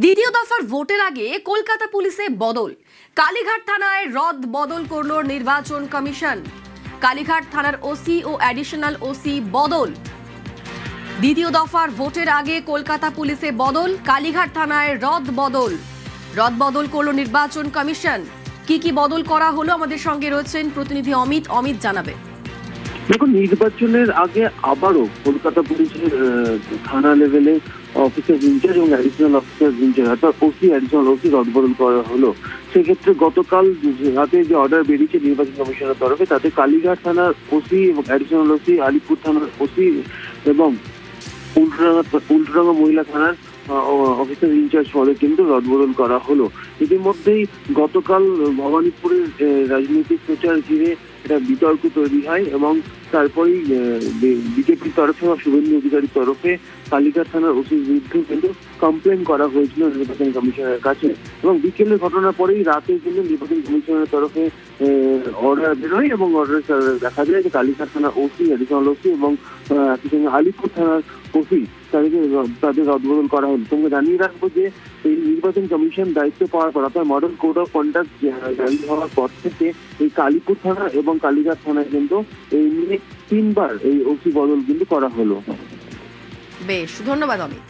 দ্বিতীয় দফার ভোটের আগে কলকাতা পুলিশে বদল, কালীঘাট থানায় রদ বদল করল নির্বাচন কমিশন। কালীঘাট থানার ওসি ও অ্যাডিশনাল ওসি বদল। দ্বিতীয় দফার ভোটের আগে কলকাতা পুলিশে বদল, কালীঘাট থানায় রদ বদল করল নির্বাচন কমিশন। কি বদল করা হলো, আমাদের সঙ্গে রয়েছেন প্রতিনিধি অমিত জানাবে। দেখুন, নির্বাচনের আগে আবারও কলকাতা পুলিশের থানা লেভেলে অফিসার ইনচার্জ এবং অ্যাডিশনাল অফিসার ইনচার্জ অর্থাৎ ওসি অ্যাডিশনাল ওসি রদবদল করা হলো। সেক্ষেত্রে গতকাল রাতে যে অর্ডার বেরিয়েছে নির্বাচন কমিশনের তরফে, তাতে কালীঘাট থানার ওসি এবং অ্যাডিশনাল ওসি, আলিপুর থানার ওসি এবং উল্টোডাঙ্গা মহিলা থানার অফিসার ইনচার্জ পদে কিন্তু রদবদল করা হলো। ইতিমধ্যেই গতকাল ভবানীপুরের রাজনৈতিক প্রচার ঘিরে একটা বিতর্ক তৈরি হয় এবং তারপরেই বিজেপির তরফে বা শুভেন্দু অধিকারীর তরফে কালীঘাট থানার ওসির বিরুদ্ধে কিন্তু কমপ্লেন করা হয়েছিল নির্বাচন কমিশনের কাছে। এবং বিকেলের ঘটনার পরেই রাতে কিন্তু নির্বাচন কমিশনের তরফে অর্ডার বেরোয় এবং অর্ডারে দেখা যায় যে কালীঘাট থানার ওসি, অ্যাডিশনাল ওসি এবং একই সঙ্গে আলিপুর থানার ওসি তাদের রদবদল করা হলো। তোমাকে জানিয়ে রাখবো যে এই নির্বাচন কমিশন দায়িত্ব পাওয়ার পর অর্থাৎ মডেল কোড অফ কন্ডাক্ট জারি হওয়ার পর থেকে এই কালীপুর থানা এবং কালীঘাট থানায় কিন্তু এই নিয়ে 3বার এই ওসি বদল কিন্তু করা হলো। বেশ, ধন্যবাদ অমিত।